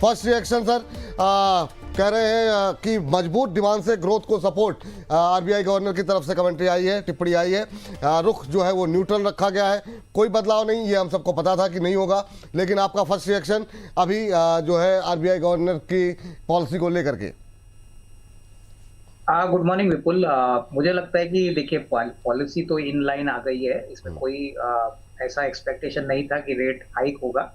First reaction sir, कह रहे हैं कि मजबूत डिमांड से ग्रोथ को सपोर्ट, आरबीआई गवर्नर की तरफ से कमेंट्री आई है, टिप्पणी आई है। रुख जो है वो न्यूट्रल रखा गया है, कोई बदलाव नहीं, ये हम सबको पता था कि नहीं होगा। लेकिन आपका फर्स्ट रिएक्शन अभी जो है आरबीआई गवर्नर की पॉलिसी को लेकर के। गुड मॉर्निंग विपुल। मुझे लगता है कि देखिए पॉलिसी तो इन लाइन आ गई है, इसमें कोई ऐसा एक्सपेक्टेशन नहीं था कि रेट हाइक होगा।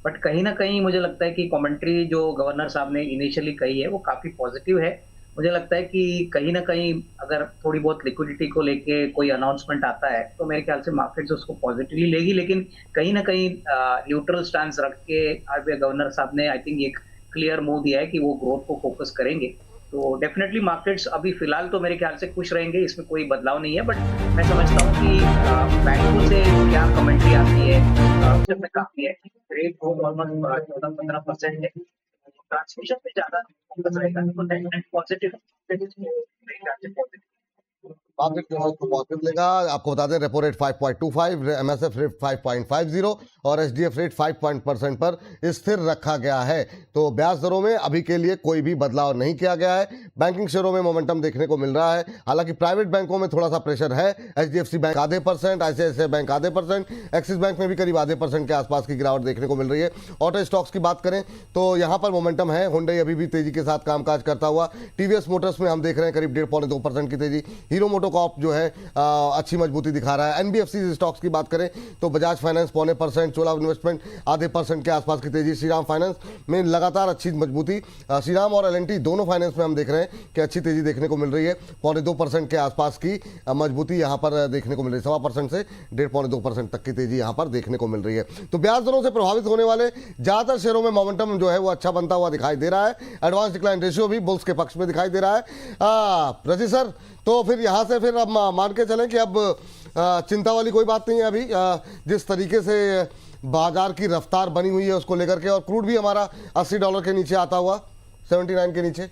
बट कहीं ना कहीं मुझे लगता है कि कमेंट्री जो गवर्नर साहब ने इनिशियली कही है वो काफी पॉजिटिव है। मुझे लगता है कि कहीं ना कहीं अगर थोड़ी बहुत लिक्विडिटी को लेके कोई अनाउंसमेंट आता है तो मेरे ख्याल से मार्केट उसको पॉजिटिवली लेगी। लेकिन कहीं ना कहीं न्यूट्रल स्टांस रख के आरबीआई गवर्नर साहब ने आई थिंक एक क्लियर मूव दिया है कि वो ग्रोथ को फोकस करेंगे। तो डेफिनेटली मार्केट्स अभी फिलहाल तो मेरे ख्याल से खुश रहेंगे, इसमें कोई बदलाव नहीं है। बट मैं समझता हूँ कि बैंकों से क्या कमेंट्री आती है उसमें काफी है। रेट हो ऑलमोस्ट 14-15% है, ट्रांसमिशन पे ज्यादा फोकस रहेगा तो नेट पॉजिटिव मार्केट जो है उसको पॉजिटिव लेगा। आपको बता दें रेपो रेट 5.25, एमएसएफ रेट 5.50 और एसडीएफ रेट 5% पर स्थिर रखा गया है। तो ब्याज दरों में अभी के लिए कोई भी बदलाव नहीं किया गया है। बैंकिंग शेयरों में मोमेंटम देखने को मिल रहा है, हालांकि प्राइवेट बैंकों में थोड़ा सा प्रेशर है। एचडीएफसी बैंक आधे %, आईसीआईसीआई बैंक आधे %, एक्सिस बैंक में भी करीब आधे % के आसपास की गिरावट देखने को मिल रही है। ऑटो स्टॉक्स की बात करें तो यहाँ पर मोमेंटम है, हुंडई अभी भी तेजी के साथ कामकाज करता हुआ। टीवीएस मोटर्स में हम देख रहे हैं करीब 1.5-2% की तेजी। हीरो मोटोकॉर्प जो है अच्छी मजबूती दिखा रहा है। एनबीएफसी स्टॉक्स की बात करें तो बजाज फाइनेंस 0.25%, चोला इन्वेस्टमेंट आधे % के आसपास की तेजी। श्रीराम फाइनेंस में लगातार अच्छी मजबूती। श्रीराम और एलएनटी दोनों फाइनेंस में हम देख रहे हैं कि अच्छी तेजी देखने को मिल रही है। 0.25% के आसपास की मजबूती यहाँ पर देखने को मिल रही है। 1.25% से 1.5-2% तक की तेजी यहाँ पर देखने को मिल रही है। तो ब्याज दरों से प्रभावित होने वाले ज्यादातर शेयरों में मोमेंटम जो है वो अच्छा बनता हुआ दिखाई दे रहा है। एडवांस डिक्लाइन रेशियो भी बुल्स के पक्ष में दिखाई दे रहा है। रजी सर, तो फिर यहाँ से फिर अब मान के चलें कि अब चिंता वाली कोई बात नहीं है अभी, जिस तरीके से बाजार की रफ्तार बनी हुई है उसको लेकर के, और क्रूड भी हमारा $80 के नीचे आता हुआ, 79 के नीचे।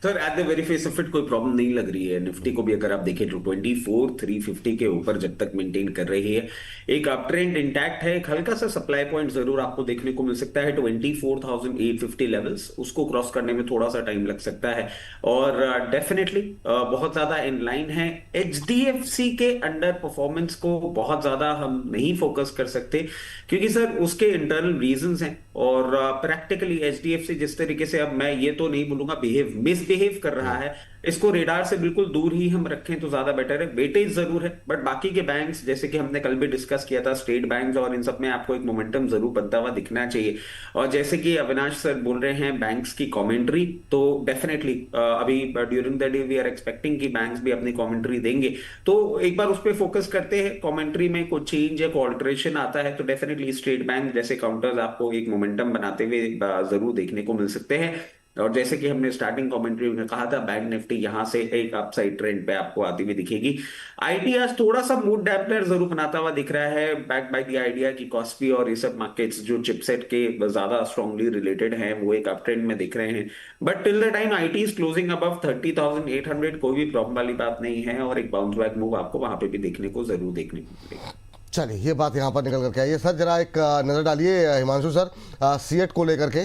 Sir at the very face of it कोई प्रॉब्लम नहीं लग रही है। निफ्टी को भी अगर आप देखें तो 24,350 के ऊपर जब तक मेंटेन कर रही है, एक अप ट्रेंड इंटैक्ट है। एक हल्का सा सप्लाई पॉइंट जरूर आपको देखने को मिल सकता है 24,850 लेवल्स, उसको क्रॉस करने में थोड़ा सा टाइम लग सकता है। और डेफिनेटली बहुत ज्यादा इन लाइन है। एचडीएफसी के अंडर परफॉर्मेंस को बहुत ज्यादा हम नहीं फोकस कर सकते क्योंकि सर उसके इंटरनल रीजंस हैं। और प्रैक्टिकली एचडीएफसी जिस तरीके से, अब मैं ये तो नहीं बोलूंगा मिसबिहेव कर रहा है, इसको रेडार से बिल्कुल दूर ही हम रखें तो ज्यादा बेटर है। वेटेज जरूर है बट बाकी के बैंक्स जैसे कि हमने कल भी डिस्कस किया था, स्टेट बैंक्स और इन सब में आपको एक मोमेंटम जरूर बनता हुआ दिखना चाहिए। और जैसे कि अविनाश सर बोल रहे हैं बैंक्स की कमेंट्री, तो डेफिनेटली अभी during the day we are expecting कि बैंक्स भी अपनी कमेंट्री देंगे, तो एक बार उस पर फोकस करते हैं। कमेंट्री में कुछ चेंज या ऑल्टरेशन आता है तो डेफिनेटली स्टेट बैंक जैसे काउंटर्स आपको एक मोमेंटम बनाते हुए जरूर देखने को मिल सकते हैं। और जैसे कि हमने स्टार्टिंग कमेंट्री में कहा था, बैंक निफ्टी यहां से एक अपसाइड ट्रेंड पे आपको आती हुई दिखेगी। आईटी आज थोड़ा सा मूड डैम्पनर जरूर बनाता हुआ दिख रहा है, बैक बाय द आइडिया कि कॉस्पी और ये सब मार्केट्स जो चिपसेट के ज्यादा स्ट्रांगली रिलेटेड हैं वो एक अप ट्रेंड में दिख रहे हैं। But till the time IT is closing above 30,800 कोई भी प्रॉब्लम वाली बात नहीं है, और एक बाउंस बैक मूव आपको वहां पे भी देखने को जरूर देखने को मिलेगा। चलिए ये बात यहाँ पर निकल करके आइए सर, जरा एक नज़र डालिए हिमांशु सर, सीएट को लेकर के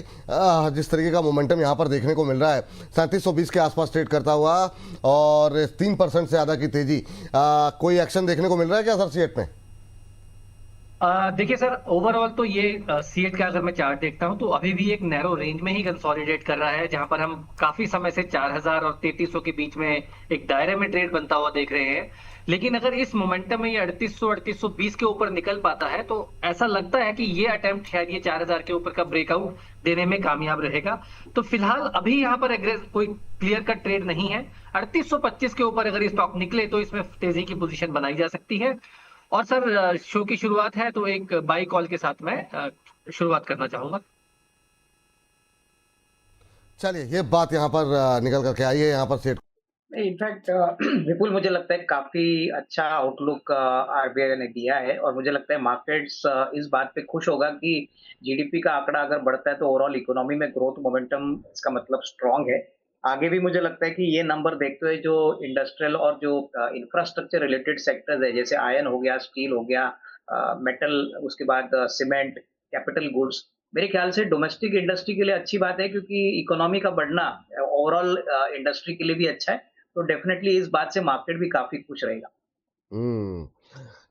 जिस तरीके का मोमेंटम यहाँ पर देखने को मिल रहा है, 3720 के आसपास ट्रेड करता हुआ और 3% से ज़्यादा की तेजी। कोई एक्शन देखने को मिल रहा है क्या सर सीएट में? देखिए सर, ओवरऑल तो ये सीएट का अगर मैं चार्ट देखता हूं तो अभी भी एक नैरो रेंज में ही कंसोलिडेट कर रहा है, जहां पर हम काफी समय से 4000 और 3300 के बीच में एक दायरे में ट्रेड बनता हुआ देख रहे हैं। लेकिन अगर इस मोमेंटम में ये 3800-3820 के ऊपर निकल पाता है तो ऐसा लगता है कि ये अटेम्प्ट शायद ये 4000 के ऊपर का ब्रेकआउट देने में कामयाब रहेगा। तो फिलहाल अभी यहाँ पर कोई क्लियर कट ट्रेड नहीं है। 3825 के ऊपर अगर ये स्टॉक निकले तो इसमें तेजी की पोजीशन बनाई जा सकती है। और सर शो की शुरुआत है तो एक बाई कॉल के साथ मैं शुरुआत करना चाहूंगा। चलिए ये बात यहाँ पर निकल करके आई है यहाँ पर सेट। इनफैक्ट विपुल मुझे लगता है काफी अच्छा आउटलुक आरबीआई ने दिया है, और मुझे लगता है मार्केट्स इस बात पे खुश होगा कि जीडीपी का आंकड़ा अगर बढ़ता है तो ओवरऑल इकोनॉमी में ग्रोथ मोमेंटम इसका मतलब स्ट्रांग है। आगे भी मुझे लगता है कि ये नंबर देखते हुए जो इंडस्ट्रियल और जो इंफ्रास्ट्रक्चर रिलेटेड सेक्टर्स है, जैसे आयरन हो गया, स्टील हो गया, मेटल, उसके बाद सीमेंट, कैपिटल गुड्स, मेरे ख्याल से डोमेस्टिक इंडस्ट्री के लिए अच्छी बात है, क्योंकि इकोनॉमी का बढ़ना ओवरऑल इंडस्ट्री के लिए भी अच्छा है। तो डेफिनेटली इस बात से मार्केट भी काफी खुश रहेगा।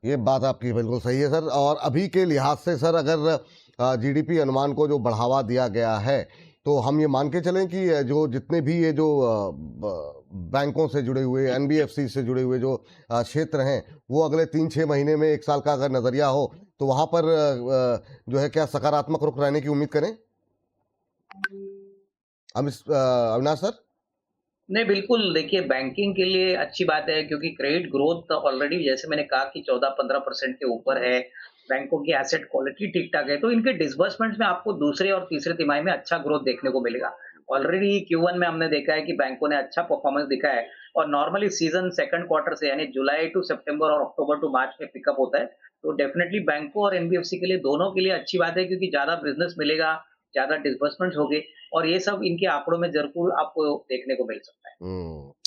ये बात आपकी बिल्कुल सही है सर। और अभी के लिहाज से सर, अगर जीडीपी अनुमान को जो बढ़ावा दिया गया है, तो हम ये मान के चलें कि जो जितने भी ये जो बैंकों से जुड़े हुए, एनबीएफसी से जुड़े हुए जो क्षेत्र हैं, वो अगले 3-6 महीने में 1 साल का अगर नज़रिया हो, तो वहाँ पर जो है क्या सकारात्मक रुख रहने की उम्मीद करें? अविनाश सर? नहीं, बिल्कुल देखिए, बैंकिंग के लिए अच्छी बात है, क्योंकि क्रेडिट ग्रोथ ऑलरेडी जैसे मैंने कहा कि 14-15% के ऊपर है। बैंकों की एसेट क्वालिटी ठीक-ठाक है, तो इनके डिसबर्समेंट्स में आपको दूसरे और तीसरे तिमाही में अच्छा ग्रोथ देखने को मिलेगा। ऑलरेडी Q1 में हमने देखा है कि बैंकों ने अच्छा परफॉर्मेंस दिखाया है, और नॉर्मली सीजन सेकंड क्वार्टर से यानी जुलाई टू सितंबर और अक्टूबर टू मार्च में पिकअप होता है। तो डेफिनिटली बैंकों और एनबीएफसी के लिए, दोनों के लिए अच्छी बात है, क्योंकि ज्यादा बिजनेस मिलेगा, ज्यादा डिसबर्समेंट्स होंगे, और ये सब इनके आंकड़ों में जरूर आपको देखने को मिल सकता है।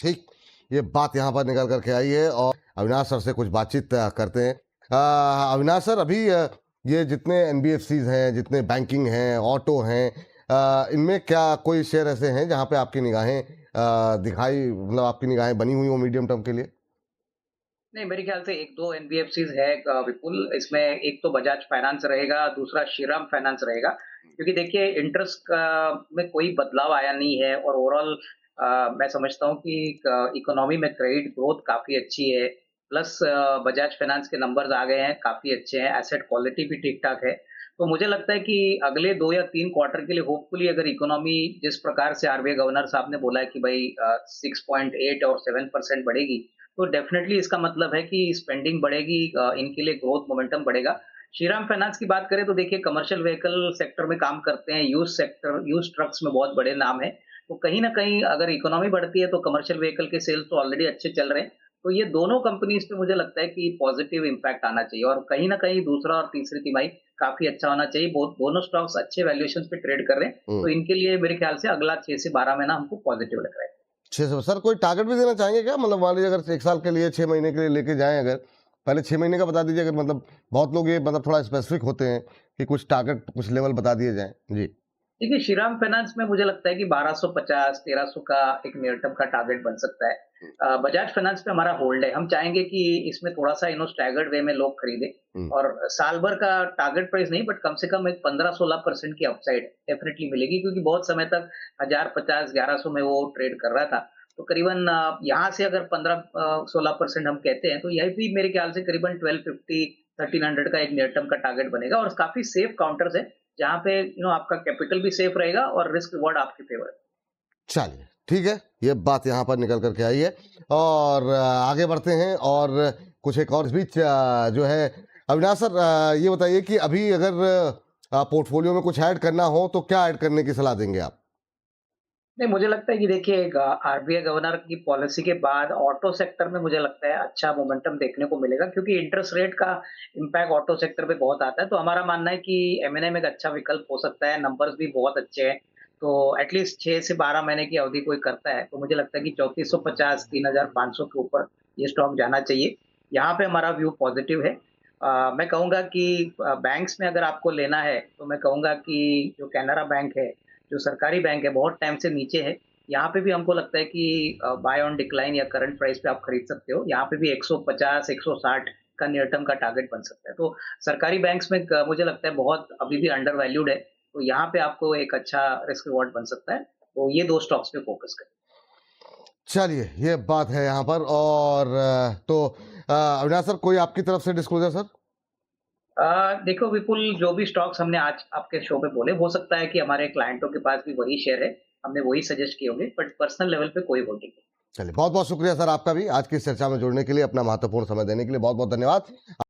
ठीक, ये बात यहाँ पर निकल करके आई है। और अविनाश सर से कुछ बातचीत करते हैं। अविनाश सर, अभी ये जितने एनबीएफसीज हैं, जितने बैंकिंग हैं, ऑटो हैं, इनमें क्या कोई शेयर ऐसे हैं जहाँ पे आपकी निगाहें मतलब आपकी निगाहें बनी हुई हो मीडियम टर्म के लिए? नहीं, मेरे ख्याल से 1-2 एनबीएफसीज है विपुल। इसमें एक तो बजाज फाइनेंस रहेगा, दूसरा श्रीराम फाइनेंस रहेगा। क्योंकि देखिए, इंटरेस्ट का में कोई बदलाव आया नहीं है, और ओवरऑल मैं समझता हूँ कि इकोनॉमी में क्रेडिट ग्रोथ काफी अच्छी है। प्लस बजाज फाइनेंस के नंबर्स आ गए हैं, काफी अच्छे हैं, एसेट क्वालिटी भी ठीक ठाक है। तो मुझे लगता है कि अगले 2 या 3 क्वार्टर के लिए होपफुली, अगर इकोनॉमी जिस प्रकार से आरबीआई गवर्नर साहब ने बोला है कि भाई 6.8 और 7% बढ़ेगी, तो डेफिनेटली इसका मतलब है कि स्पेंडिंग बढ़ेगी, इनके लिए ग्रोथ मोमेंटम बढ़ेगा। श्रीराम फाइनेंस की बात करें तो देखिए, कमर्शियल व्हीकल सेक्टर में काम करते हैं, यूज ट्रक्स में बहुत बड़े नाम है। तो कहीं ना कहीं अगर इकोनॉमी बढ़ती है, तो कमर्शियल व्हीकल के सेल्स तो ऑलरेडी अच्छे चल रहे हैं। तो ये दोनों कंपनीज पे मुझे लगता है कि पॉजिटिव इम्पैक्ट आना चाहिए, और कहीं ना कहीं दूसरा और तीसरी तिमाही काफी अच्छा होना चाहिए। दोनों स्टॉक्स अच्छे वैल्यूएशन पे ट्रेड कर रहे हैं, तो इनके लिए मेरे ख्याल से अगला 6 से 12 महीना हमको पॉजिटिव लग रहा है। 6 से सर, कोई टारगेट भी देना चाहेंगे क्या? मतलब मान लीजिए अगर 1 साल के लिए, 6 महीने के लिए लेके जाएं, अगर पहले 6 महीने का बता दीजिए, अगर मतलब बहुत लोग ये मतलब थोड़ा स्पेसिफिक होते हैं कि कुछ टारगेट, कुछ लेवल बता दिए जाएं जी। देखिए, श्रीराम फाइनेंस में मुझे लगता है कि 1250-1300 का एक नियर टर्म का टारगेट बन सकता है। बजाज फाइनेंस पे हमारा होल्ड है। हम चाहेंगे कि इसमें थोड़ा सा स्टैगर्ड वे में लोग खरीदें, और साल भर का टारगेट प्राइस नहीं, बट कम से कम एक 15-16% की अपसाइड डेफिनेटली मिलेगी, क्योंकि बहुत समय तक 1050-1100 में वो ट्रेड कर रहा था। तो करीबन यहाँ से अगर 15-16% हम कहते हैं, तो यह भी मेरे ख्याल से करीबन 1250-1300 का एक नियर टर्म का टारगेट बनेगा, और काफी सेफ काउंटर्स है, जहाँ पे आपका कैपिटल भी सेफ रहेगा और रिस्क रिवॉर्ड आपके फेवर है। चलिए, ठीक है, ये बात यहाँ पर निकल करके आई है। और आगे बढ़ते हैं, और कुछ एक और बीच जो है अविनाश सर, ये बताइए कि अभी अगर पोर्टफोलियो में कुछ ऐड करना हो, तो क्या ऐड करने की सलाह देंगे आप? नहीं, मुझे लगता है कि देखिए, आरबीआई गवर्नर की पॉलिसी के बाद ऑटो सेक्टर में मुझे लगता है अच्छा मोमेंटम देखने को मिलेगा, क्योंकि इंटरेस्ट रेट का इम्पैक्ट ऑटो सेक्टर पे बहुत आता है। तो हमारा मानना है कि एमएनए में एक अच्छा विकल्प हो सकता है, नंबर्स भी बहुत अच्छे हैं। तो एटलीस्ट 6 से 12 महीने की अवधि कोई करता है, तो मुझे लगता है कि 3450, 3500 के ऊपर ये स्टॉक जाना चाहिए। यहाँ पे हमारा व्यू पॉजिटिव है। मैं कहूँगा कि बैंक्स में अगर आपको लेना है, तो मैं कहूँगा कि जो कैनरा बैंक है, जो सरकारी बैंक है, बहुत टाइम से नीचे है। यहाँ पे भी हमको लगता है कि बाय ऑन डिक्लाइन या करंट प्राइस पे आप खरीद सकते हो। यहाँ पे भी 150-160 का नियर टर्म का टारगेट बन सकता है। तो सरकारी बैंक्स में मुझे लगता है बहुत अभी भी अंडर वैल्यूड है, तो यहाँ पे आपको एक अच्छा रिस्क रिवॉर्ड बन सकता है। तो ये 2 स्टॉक्स पे फोकस करें। चलिए, ये बात है यहाँ पर। और तो अविनाश सर, कोई आपकी तरफ से डिस्क्लोजर सर? देखो विपुल, जो भी स्टॉक्स हमने आज आपके शो पे बोले, हो सकता है कि हमारे क्लाइंटों के पास भी वही शेयर है, हमने वही सजेस्ट किए होंगे, बट पर्सनल लेवल पे कोई होल्डिंग नहीं। चलिए, बहुत बहुत शुक्रिया सर आपका भी आज की इस चर्चा में जुड़ने के लिए, अपना महत्वपूर्ण समय देने के लिए बहुत बहुत धन्यवाद।